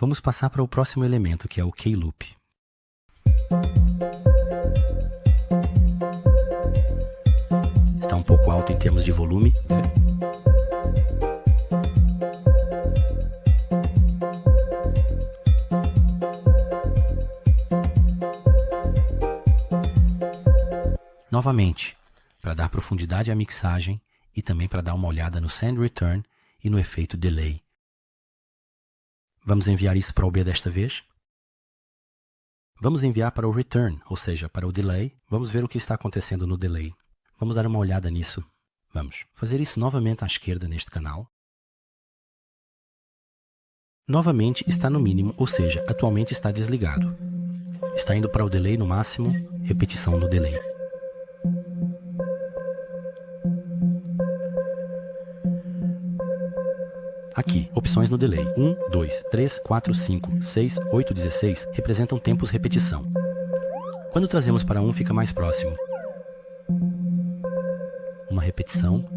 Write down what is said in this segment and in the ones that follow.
Vamos passar para o próximo elemento, que é o K-Loop. Está um pouco alto em termos de volume. Novamente, para dar profundidade à mixagem e também para dar uma olhada no send return e no efeito delay. Vamos enviar isso para o B desta vez? Vamos enviar para o return, ou seja, para o delay. Vamos ver o que está acontecendo no delay. Vamos dar uma olhada nisso. Vamos fazer isso novamente à esquerda neste canal. Novamente está no mínimo, ou seja, atualmente está desligado. Está indo para o delay no máximo, repetição no delay. Aqui, opções no delay. 1, 2, 3, 4, 5, 6, 8, 16 representam tempos repetição. Quando trazemos para 1, fica mais próximo. Uma repetição.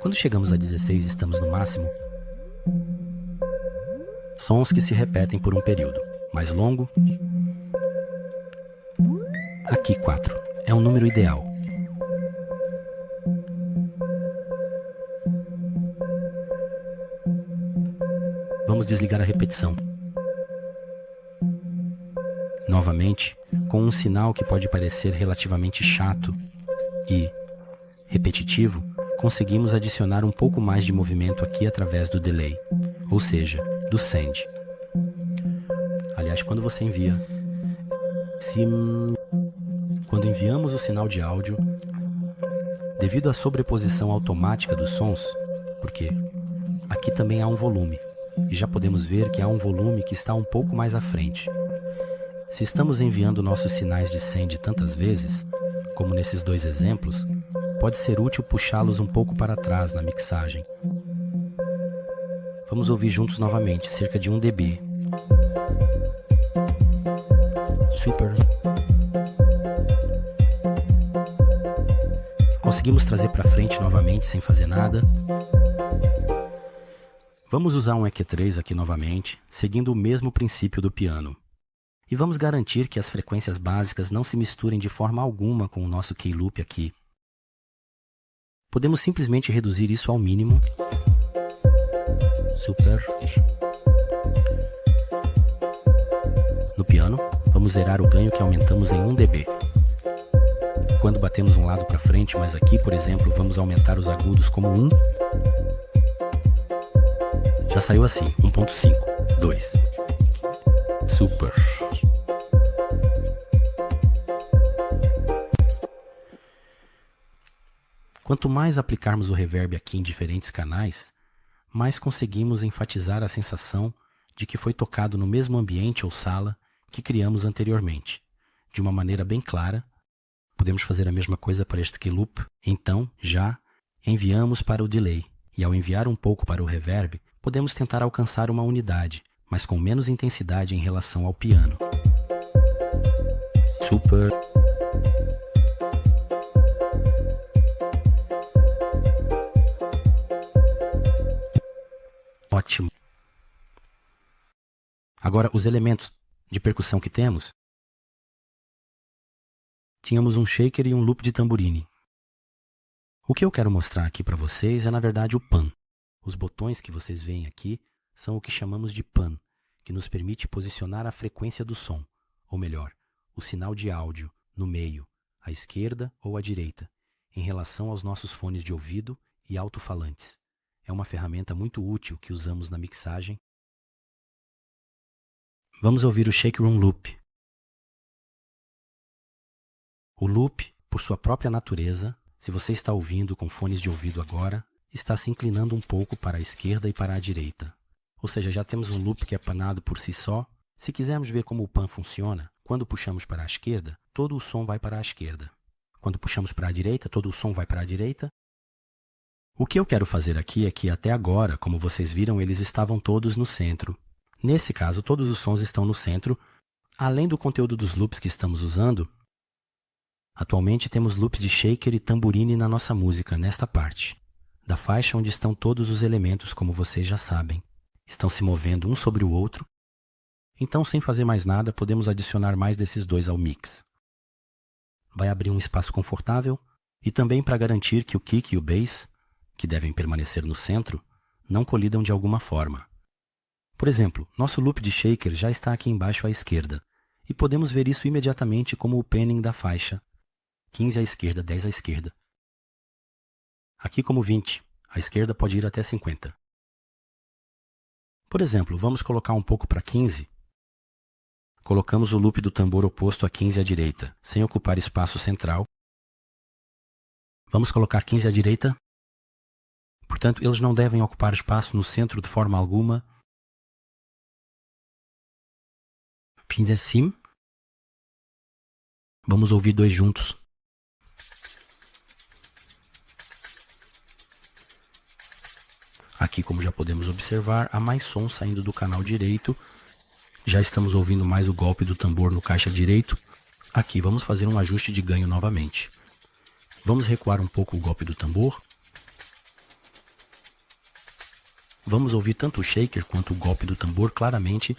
Quando chegamos a 16, estamos no máximo. Sons que se repetem por um período mais longo. Aqui, 4. É um número ideal. Vamos desligar a repetição. Novamente, com um sinal que pode parecer relativamente chato e repetitivo, conseguimos adicionar um pouco mais de movimento aqui através do delay, ou seja, do send. Aliás, quando você envia, quando enviamos o sinal de áudio, devido à sobreposição automática dos sons, porque aqui também há um volume, e já podemos ver que há um volume que está um pouco mais à frente. Se estamos enviando nossos sinais de send tantas vezes, como nesses dois exemplos, pode ser útil puxá-los um pouco para trás na mixagem. Vamos ouvir juntos novamente, cerca de 1 dB. Super. Conseguimos trazer para frente novamente sem fazer nada. Vamos usar um EQ3 aqui novamente, seguindo o mesmo princípio do piano. E vamos garantir que as frequências básicas não se misturem de forma alguma com o nosso K-Loop aqui. Podemos simplesmente reduzir isso ao mínimo. Super. No piano, vamos zerar o ganho que aumentamos em 1 dB. Quando batemos um lado para frente, mas aqui, por exemplo, vamos aumentar os agudos como 1. Já saiu assim, 1.5, 2. Super. Quanto mais aplicarmos o reverb aqui em diferentes canais, mais conseguimos enfatizar a sensação de que foi tocado no mesmo ambiente ou sala que criamos anteriormente. De uma maneira bem clara, podemos fazer a mesma coisa para este K-Loop. Então, já enviamos para o delay. E ao enviar um pouco para o reverb, podemos tentar alcançar uma unidade, mas com menos intensidade em relação ao piano. Super. Ótimo. Agora, os elementos de percussão que temos. Tínhamos um shaker e um loop de tambourine. O que eu quero mostrar aqui para vocês é, na verdade, o pan. Os botões que vocês veem aqui são o que chamamos de pan, que nos permite posicionar a frequência do som, ou melhor, o sinal de áudio, no meio, à esquerda ou à direita, em relação aos nossos fones de ouvido e alto-falantes. É uma ferramenta muito útil que usamos na mixagem. Vamos ouvir o Shake Room Loop. O loop, por sua própria natureza, se você está ouvindo com fones de ouvido agora, está se inclinando um pouco para a esquerda e para a direita. Ou seja, já temos um loop que é panado por si só. Se quisermos ver como o pan funciona, quando puxamos para a esquerda, todo o som vai para a esquerda. Quando puxamos para a direita, todo o som vai para a direita. O que eu quero fazer aqui é que até agora, como vocês viram, eles estavam todos no centro. Nesse caso, todos os sons estão no centro. Além do conteúdo dos loops que estamos usando, atualmente temos loops de shaker e tambourine na nossa música, nesta parte da faixa onde estão todos os elementos, como vocês já sabem. estão se movendo um sobre o outro. Então, sem fazer mais nada, podemos adicionar mais desses dois ao mix. Vai abrir um espaço confortável e também para garantir que o kick e o bass, que devem permanecer no centro, não colidam de alguma forma. Por exemplo, nosso loop de shaker já está aqui embaixo à esquerda, e podemos ver isso imediatamente como o panning da faixa, 15 à esquerda, 10 à esquerda. Aqui como 20, à esquerda pode ir até 50. Por exemplo, vamos colocar um pouco para 15. Colocamos o loop do tambor oposto a 15 à direita, sem ocupar espaço central. Vamos colocar 15 à direita. Portanto, eles não devem ocupar espaço no centro de forma alguma. 15 acima. Vamos ouvir dois juntos. Aqui, como já podemos observar, há mais som saindo do canal direito. Já estamos ouvindo mais o golpe do tambor no caixa direito. Aqui vamos fazer um ajuste de ganho novamente. Vamos recuar um pouco o golpe do tambor. Vamos ouvir tanto o shaker quanto o golpe do tambor claramente.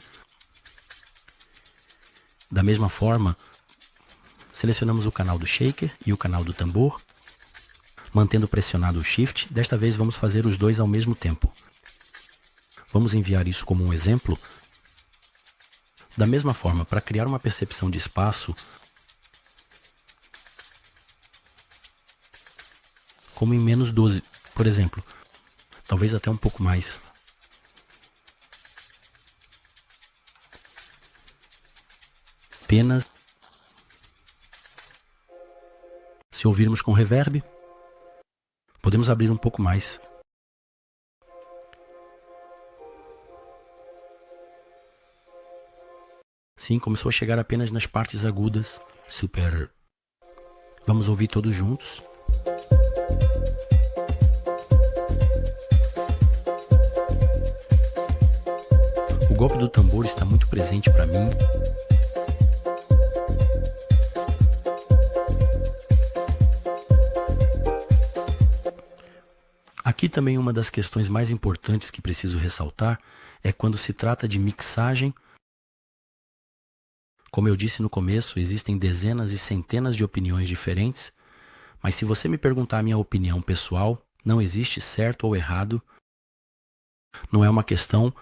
Da mesma forma, selecionamos o canal do shaker e o canal do tambor, mantendo pressionado o shift. Desta vez vamos fazer os dois ao mesmo tempo. Vamos enviar isso como um exemplo. Da mesma forma, para criar uma percepção de espaço, como em menos 12, por exemplo, talvez até um pouco mais. Apenas se ouvirmos com reverb, podemos abrir um pouco mais. Sim, começou a chegar apenas nas partes agudas. Super. Vamos ouvir todos juntos. O golpe do tambor está muito presente para mim. Aqui também uma das questões mais importantes que preciso ressaltar é quando se trata de mixagem. Como eu disse no começo, existem dezenas e centenas de opiniões diferentes, mas se você me perguntar a minha opinião pessoal, não existe certo ou errado. Não é uma questão.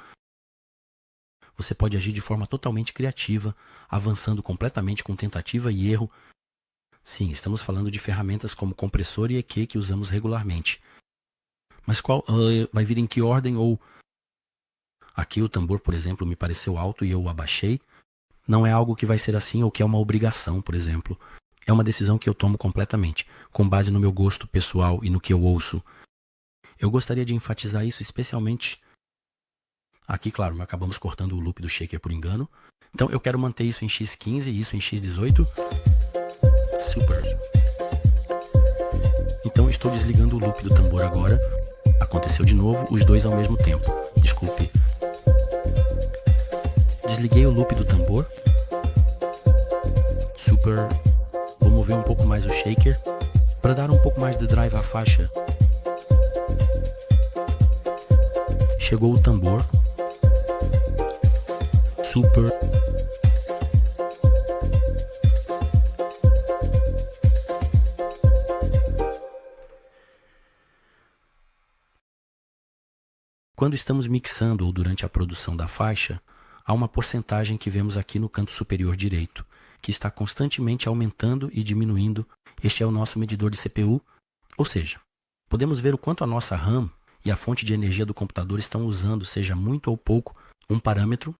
Você pode agir de forma totalmente criativa, avançando completamente com tentativa e erro. Sim, estamos falando de ferramentas como compressor e EQ que usamos regularmente. Mas qual vai vir em que ordem? Ou aqui o tambor, por exemplo, me pareceu alto e eu o abaixei. Não é algo que vai ser assim ou que é uma obrigação, por exemplo. É uma decisão que eu tomo completamente, com base no meu gosto pessoal e no que eu ouço. Eu gostaria de enfatizar isso especialmente. Aqui, claro, acabamos cortando o loop do shaker por engano. Então eu quero manter isso em X15 e isso em X18. Super. Então estou desligando o loop do tambor agora. Aconteceu de novo, os dois ao mesmo tempo. Desculpe. Desliguei o loop do tambor. Super. Vou mover um pouco mais o shaker para dar um pouco mais de drive à faixa. Chegou o tambor. Super. Quando estamos mixando ou durante a produção da faixa, há uma porcentagem que vemos aqui no canto superior direito, que está constantemente aumentando e diminuindo. Este é o nosso medidor de CPU, ou seja, podemos ver o quanto a nossa RAM e a fonte de energia do computador estão usando, seja muito ou pouco, um parâmetro.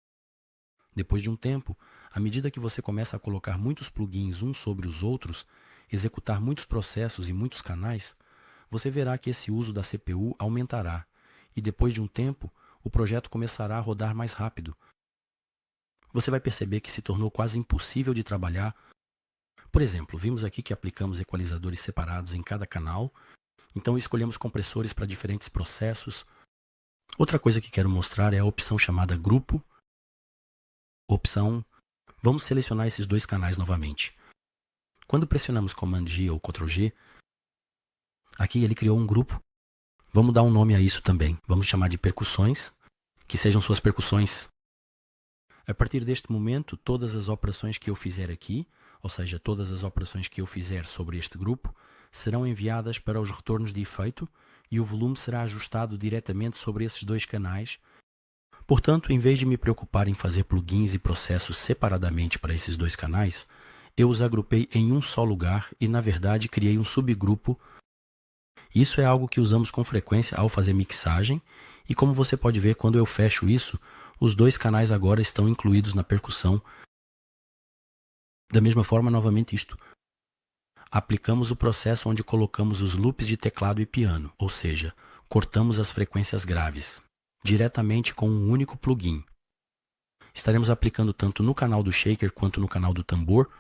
Depois de um tempo, à medida que você começa a colocar muitos plugins uns sobre os outros, executar muitos processos e muitos canais, você verá que esse uso da CPU aumentará, e depois de um tempo, o projeto começará a rodar mais rápido. Você vai perceber que se tornou quase impossível de trabalhar. Por exemplo, vimos aqui que aplicamos equalizadores separados em cada canal, então escolhemos compressores para diferentes processos. Outra coisa que quero mostrar é a opção chamada Grupo. Vamos selecionar esses dois canais novamente. Quando pressionamos Command G ou Ctrl G, aqui ele criou um grupo. Vamos dar um nome a isso também. Vamos chamar de percussões, que sejam suas percussões. A partir deste momento, todas as operações que eu fizer aqui, ou seja, todas as operações que eu fizer sobre este grupo, serão enviadas para os retornos de efeito e o volume será ajustado diretamente sobre esses dois canais. Portanto, em vez de me preocupar em fazer plugins e processos separadamente para esses dois canais, eu os agrupei em um só lugar e, na verdade, criei um subgrupo. Isso é algo que usamos com frequência ao fazer mixagem e, como você pode ver, quando eu fecho isso, os dois canais agora estão incluídos na percussão. Da mesma forma, novamente isto. Aplicamos o processo onde colocamos os loops de teclado e piano, ou seja, cortamos as frequências graves, diretamente com um único plugin. Estaremos aplicando tanto no canal do shaker quanto no canal do tambor.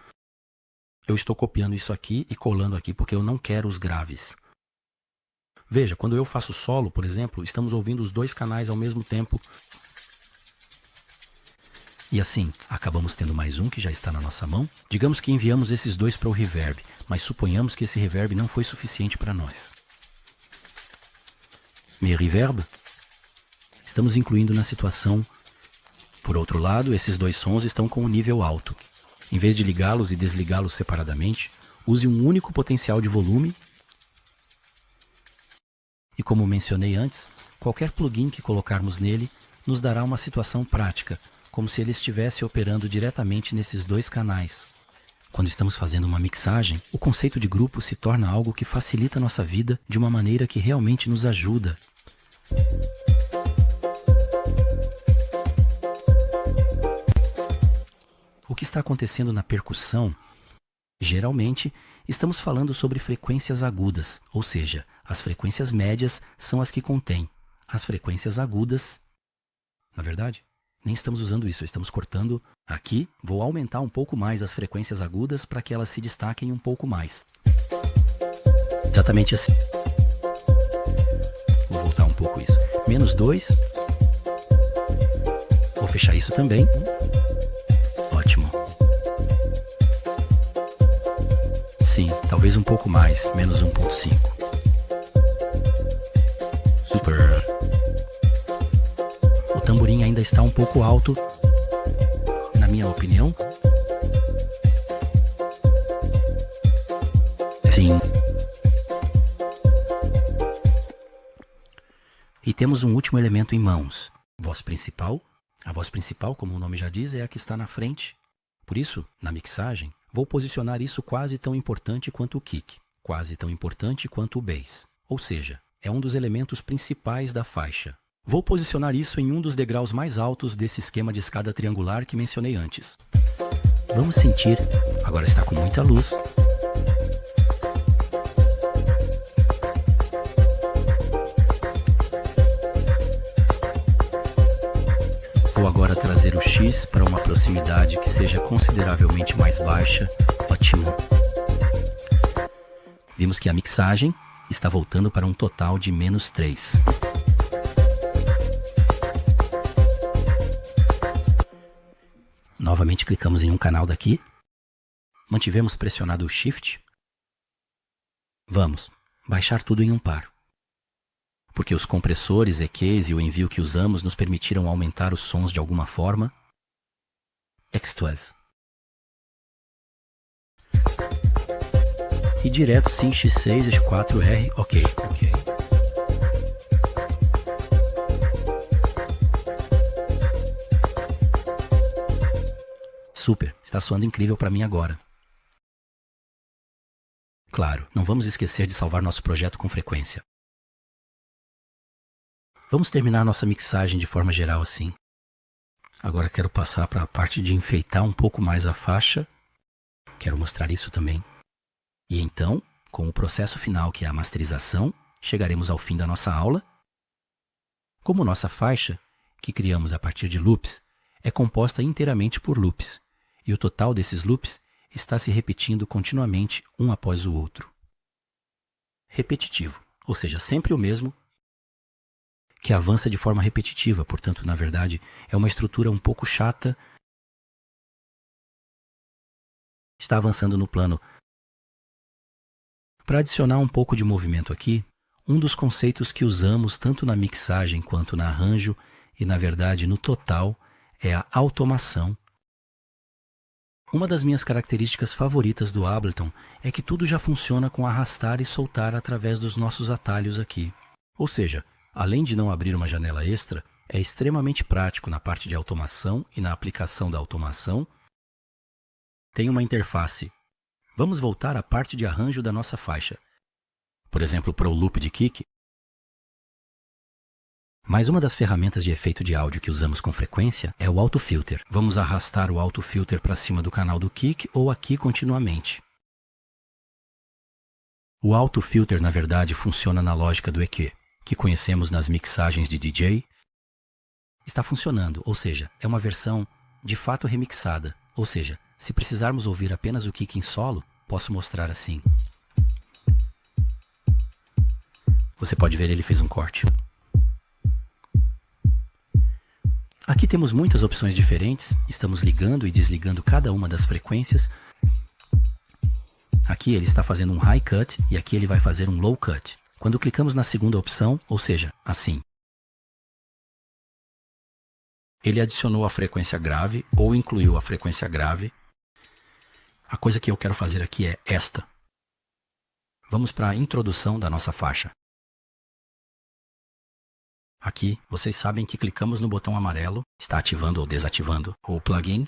Eu estou copiando isso aqui e colando aqui porque eu não quero os graves. Veja, quando eu faço solo, por exemplo, estamos ouvindo os dois canais ao mesmo tempo. E assim, acabamos tendo mais um que já está na nossa mão. Digamos que enviamos esses dois para o reverb, mas suponhamos que esse reverb não foi suficiente para nós. Mais reverb? Estamos incluindo na situação. Por outro lado, esses dois sons estão com um nível alto. Em vez de ligá-los e desligá-los separadamente, use um único potencial de volume. E como mencionei antes, qualquer plugin que colocarmos nele nos dará uma situação prática, como se ele estivesse operando diretamente nesses dois canais. Quando estamos fazendo uma mixagem, o conceito de grupo se torna algo que facilita nossa vida de uma maneira que realmente nos ajuda. O que está acontecendo na percussão? Geralmente, estamos falando sobre frequências agudas, ou seja, as frequências médias são as que contêm. As frequências agudas, na verdade, nem estamos usando isso, estamos cortando aqui. Vou aumentar um pouco mais as frequências agudas para que elas se destaquem um pouco mais. Exatamente assim. Vou voltar um pouco isso. -2. Vou fechar isso também. Ótimo. Sim, talvez um pouco mais, -1.5. Super. O tamborim ainda está um pouco alto, na minha opinião. Sim. E temos um último elemento em mãos. Voz principal. A voz principal, como o nome já diz, é a que está na frente. Por isso, na mixagem, vou posicionar isso quase tão importante quanto o kick, quase tão importante quanto o bass. Ou seja, é um dos elementos principais da faixa. Vou posicionar isso em um dos degraus mais altos desse esquema de escada triangular que mencionei antes. Vamos sentir. Agora está com muita luz. Vou agora trazer o X para uma proximidade que seja consideravelmente mais baixa. Ótimo. Vimos que a mixagem está voltando para um total de -3. Novamente clicamos em um canal daqui. Mantivemos pressionado o Shift. Vamos baixar tudo em um par. Porque os compressores, EQs e o envio que usamos nos permitiram aumentar os sons de alguma forma. X12. E direto sim, X6, X4R, ok. Super, está soando incrível para mim agora. Claro, não vamos esquecer de salvar nosso projeto com frequência. Vamos terminar nossa mixagem de forma geral assim. Agora quero passar para a parte de enfeitar um pouco mais a faixa. Quero mostrar isso também. E então, com o processo final, que é a masterização, chegaremos ao fim da nossa aula. Como nossa faixa, que criamos a partir de loops, é composta inteiramente por loops, e o total desses loops está se repetindo continuamente um após o outro. Repetitivo, ou seja, sempre o mesmo, que avança de forma repetitiva, portanto, na verdade, é uma estrutura um pouco chata. Está avançando no plano. Para adicionar um pouco de movimento aqui, um dos conceitos que usamos tanto na mixagem quanto na arranjo e, na verdade, no total, é a automação. Uma das minhas características favoritas do Ableton é que tudo já funciona com arrastar e soltar através dos nossos atalhos aqui. Ou seja, além de não abrir uma janela extra, é extremamente prático na parte de automação e na aplicação da automação. Tem uma interface. Vamos voltar à parte de arranjo da nossa faixa. Por exemplo, para o loop de kick. Mas uma das ferramentas de efeito de áudio que usamos com frequência é o autofilter. Vamos arrastar o autofilter para cima do canal do kick ou aqui continuamente. O autofilter, na verdade, funciona na lógica do EQ, que conhecemos nas mixagens de DJ. Está funcionando, ou seja, é uma versão de fato remixada. Ou seja, se precisarmos ouvir apenas o kick em solo, posso mostrar assim. Você pode ver, ele fez um corte. Aqui temos muitas opções diferentes, estamos ligando e desligando cada uma das frequências. Aqui ele está fazendo um high cut e aqui ele vai fazer um low cut. Quando clicamos na segunda opção, ou seja, assim, ele adicionou a frequência grave ou incluiu a frequência grave. A coisa que eu quero fazer aqui é esta. Vamos para a introdução da nossa faixa. Aqui, vocês sabem que clicamos no botão amarelo, está ativando ou desativando o plugin.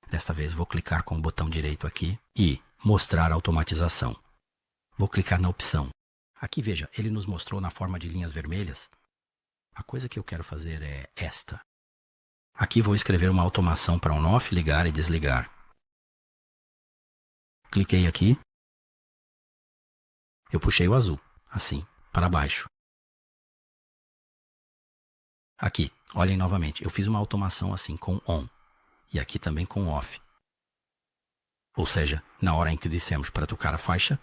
Desta vez vou clicar com o botão direito aqui e mostrar automatização. Vou clicar na opção. Aqui veja, ele nos mostrou na forma de linhas vermelhas. A coisa que eu quero fazer é esta. Aqui vou escrever uma automação para on-off, ligar e desligar. Cliquei aqui. Eu puxei o azul, assim, para baixo. Aqui, olhem novamente, eu fiz uma automação assim com on e aqui também com off. Ou seja, na hora em que dissemos para tocar a faixa.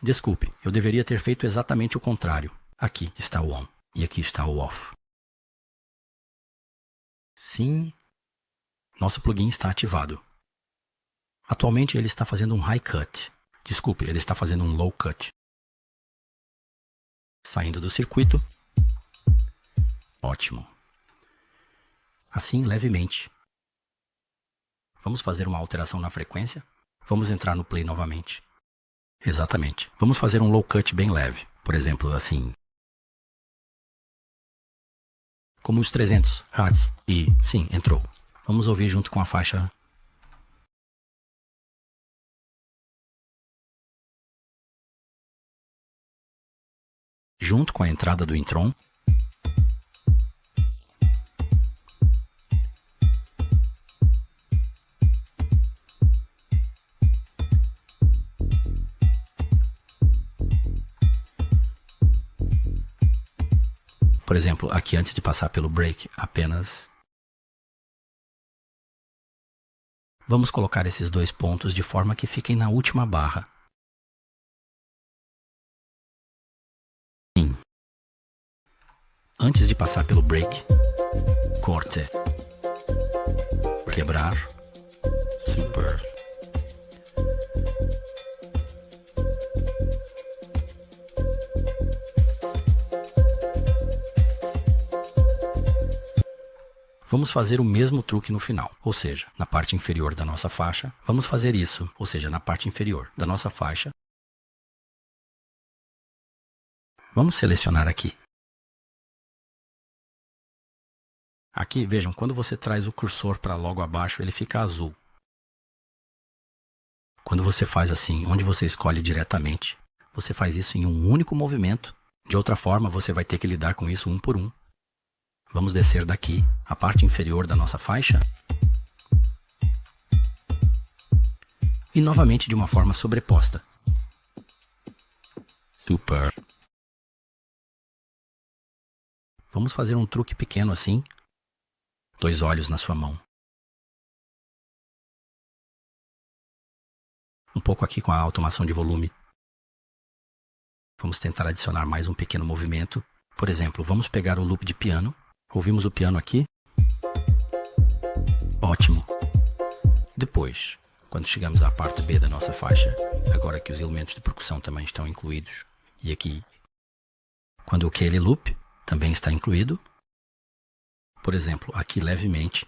Desculpe, eu deveria ter feito exatamente o contrário. Aqui está o on e aqui está o off. Sim, nosso plugin está ativado. Atualmente ele está fazendo um high cut. Desculpe, ele está fazendo um low cut. Saindo do circuito. Ótimo. Assim, levemente. Vamos fazer uma alteração na frequência. Vamos entrar no play novamente. Exatamente. Vamos fazer um low cut bem leve. Por exemplo, assim. Como os 300 Hz. E, sim, entrou. Vamos ouvir junto com a faixa. Junto com a entrada do Intron. Por exemplo, aqui antes de passar pelo break, apenas vamos colocar esses dois pontos de forma que fiquem na última barra. Sim. Antes de passar pelo break, corte, quebrar, super. Vamos fazer o mesmo truque no final, ou seja, na parte inferior da nossa faixa. Vamos fazer isso, ou seja, na parte inferior da nossa faixa. Vamos selecionar aqui. Aqui, vejam, quando você traz o cursor para logo abaixo, ele fica azul. Quando você faz assim, onde você escolhe diretamente, você faz isso em um único movimento. De outra forma, você vai ter que lidar com isso um por um. Vamos descer daqui, a parte inferior da nossa faixa. E novamente de uma forma sobreposta. Super. Vamos fazer um truque pequeno assim. 2 olhos na sua mão. Um pouco aqui com a automação de volume. Vamos tentar adicionar mais um pequeno movimento. Por exemplo, vamos pegar o loop de piano. Ouvimos o piano aqui. Ótimo. Depois, quando chegamos à parte B da nossa faixa, agora que os elementos de percussão também estão incluídos, e aqui, Quando aquele loop também está incluído, por exemplo, aqui levemente,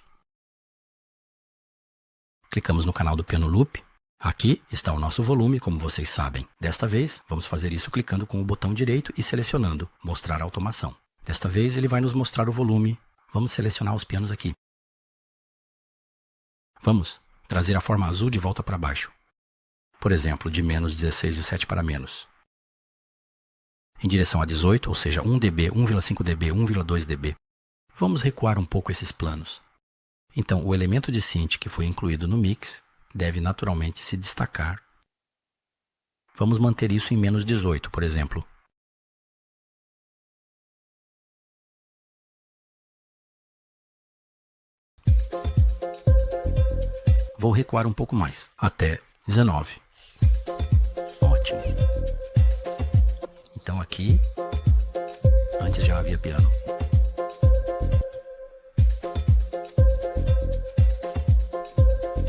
clicamos no canal do piano loop. Aqui está o nosso volume, como vocês sabem. Desta vez, vamos fazer isso clicando com o botão direito e selecionando Mostrar automação. Desta vez, ele vai nos mostrar o volume. Vamos selecionar os pianos aqui. Vamos trazer a forma azul de volta para baixo. Por exemplo, de menos 16 de 7 para menos. Em direção a 18, ou seja, 1 dB, 1,5 dB, 1,2 dB. Vamos recuar um pouco esses planos. Então, o elemento de synth que foi incluído no mix deve naturalmente se destacar. Vamos manter isso em menos 18, por exemplo. Vou recuar um pouco mais, até 19. Ótimo. Então aqui, antes já havia piano.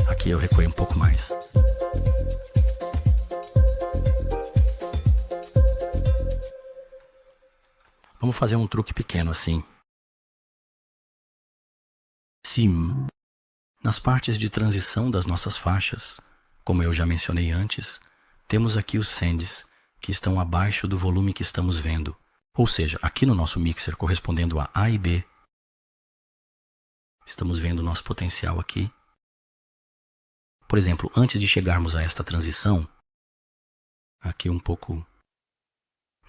Aqui eu recuei um pouco mais. Vamos fazer um truque pequeno assim. Sim. Nas partes de transição das nossas faixas, como eu já mencionei antes, temos aqui os sends, que estão abaixo do volume que estamos vendo. Ou seja, aqui no nosso mixer correspondendo a A e B, estamos vendo o nosso potencial aqui. Por exemplo, antes de chegarmos a esta transição, aqui um pouco,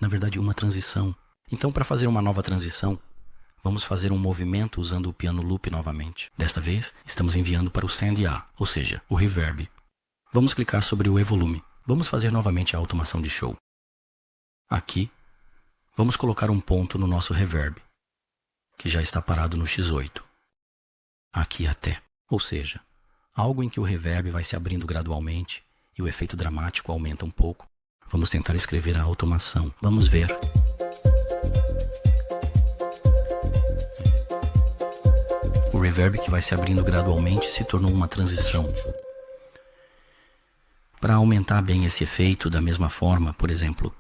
na verdade uma transição. Então, para fazer uma nova transição, vamos fazer um movimento usando o piano loop novamente. Desta vez, estamos enviando para o send A, ou seja, o reverb. Vamos clicar sobre o E-volume. Vamos fazer novamente a automação de show. Aqui, vamos colocar um ponto no nosso reverb, que já está parado no X8. Aqui até, ou seja, algo em que o reverb vai se abrindo gradualmente e o efeito dramático aumenta um pouco. Vamos tentar escrever a automação. Vamos ver. O reverb que vai se abrindo gradualmente se tornou uma transição. Para aumentar bem esse efeito, da mesma forma, por exemplo,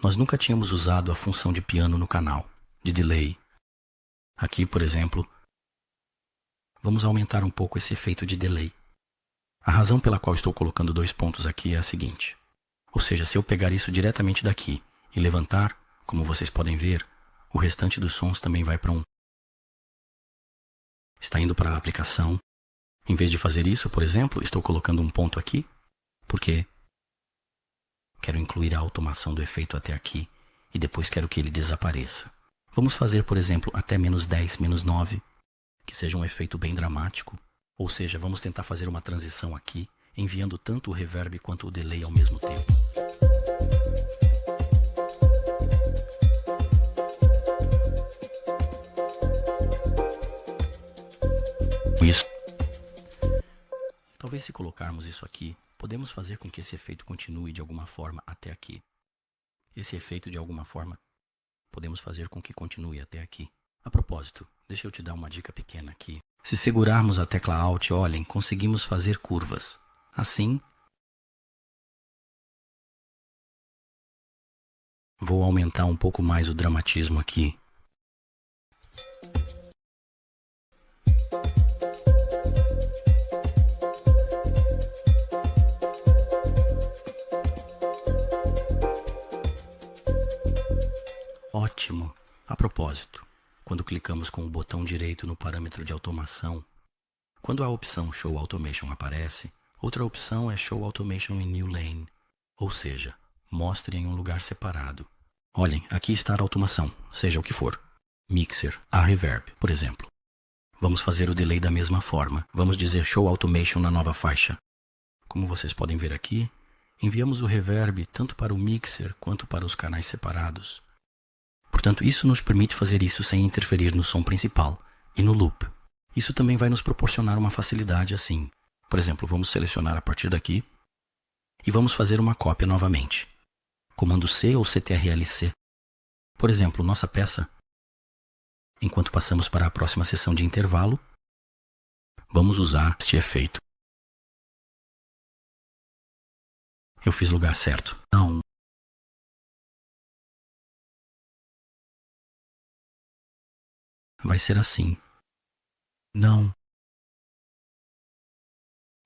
nós nunca tínhamos usado a função de piano no canal, de delay. Aqui, por exemplo, vamos aumentar um pouco esse efeito de delay. A razão pela qual estou colocando 2 pontos aqui é a seguinte. Ou seja, se eu pegar isso diretamente daqui e levantar, como vocês podem ver, o restante dos sons também vai para está indo para a aplicação. Em vez de fazer isso, por exemplo, estou colocando um ponto aqui, porque quero incluir a automação do efeito até aqui e depois quero que ele desapareça. Vamos fazer, por exemplo, até menos 10, menos 9, que seja um efeito bem dramático. Ou seja, vamos tentar fazer uma transição aqui, enviando tanto o reverb quanto o delay ao mesmo tempo. Isso. Talvez se colocarmos isso aqui, podemos fazer com que esse efeito continue de alguma forma até aqui. Esse efeito de alguma forma, podemos fazer com que continue até aqui. A propósito, deixa eu te dar uma dica pequena aqui. Se segurarmos a tecla Alt, olhem, conseguimos fazer curvas. Assim, vou aumentar um pouco mais o dramatismo aqui. Ótimo! A propósito, quando clicamos com o botão direito no parâmetro de automação, quando a opção Show Automation aparece, outra opção é Show Automation in New Lane, ou seja, mostre em um lugar separado. Olhem, aqui está a automação, seja o que for. Mixer, a reverb, por exemplo. Vamos fazer o delay da mesma forma. Vamos dizer Show Automation na nova faixa. Como vocês podem ver aqui, enviamos o reverb tanto para o mixer quanto para os canais separados. Portanto, isso nos permite fazer isso sem interferir no som principal e no loop. Isso também vai nos proporcionar uma facilidade assim. Por exemplo, vamos selecionar a partir daqui e vamos fazer uma cópia novamente. Comando C ou CTRL-C. Por exemplo, nossa peça, enquanto passamos para a próxima sessão de intervalo, vamos usar este efeito. Eu fiz lugar certo. Não. vai ser assim. Não.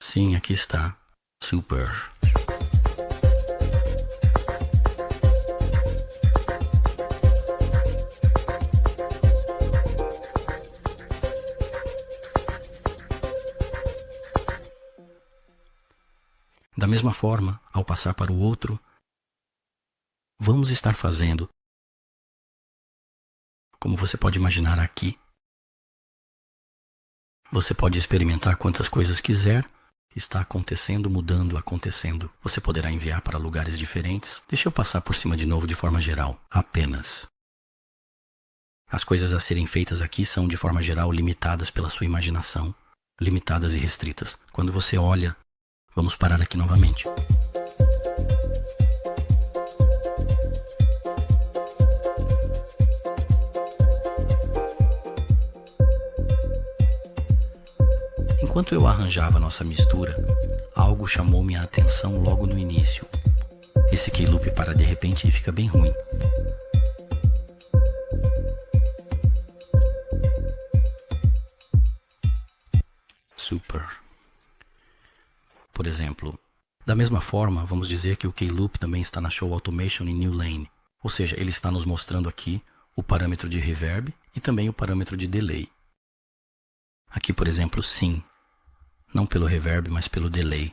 Sim, aqui está. Super. Da mesma forma, ao passar para o outro, vamos estar fazendo, como você pode imaginar aqui. Você pode experimentar quantas coisas quiser. Está acontecendo, mudando, acontecendo. Você poderá enviar para lugares diferentes. Deixa eu passar por cima de novo de forma geral. Apenas. As coisas a serem feitas aqui são, de forma geral, limitadas pela sua imaginação. Limitadas e restritas. Quando você olha, vamos parar aqui novamente. Enquanto eu arranjava nossa mistura, algo chamou minha atenção logo no início. Esse key-loop para de repente e fica bem ruim. Super. Por exemplo, da mesma forma, vamos dizer que o key-loop também está na Show Automation em New Lane. Ou seja, ele está nos mostrando aqui o parâmetro de reverb e também o parâmetro de delay. Aqui, por exemplo, sim. Não pelo reverb, mas pelo delay.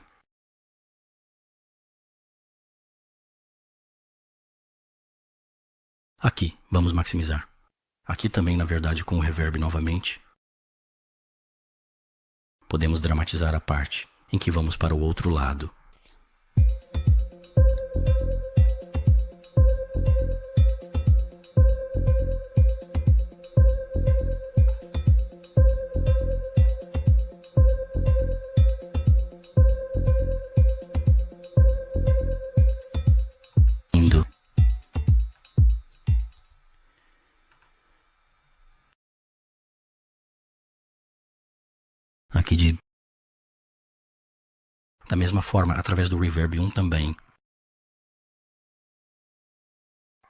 Aqui, vamos maximizar. Aqui também, na verdade, com o reverb novamente. Podemos dramatizar a parte em que vamos para o outro lado. Aqui da mesma forma, através do Reverb 1 também.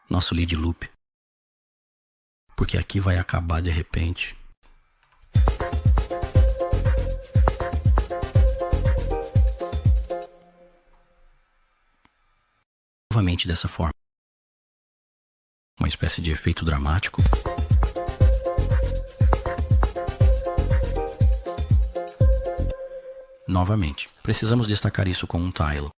Nosso lead loop. Porque aqui vai acabar de repente. Novamente dessa forma. Uma espécie de efeito dramático. Novamente, precisamos destacar isso com um tile.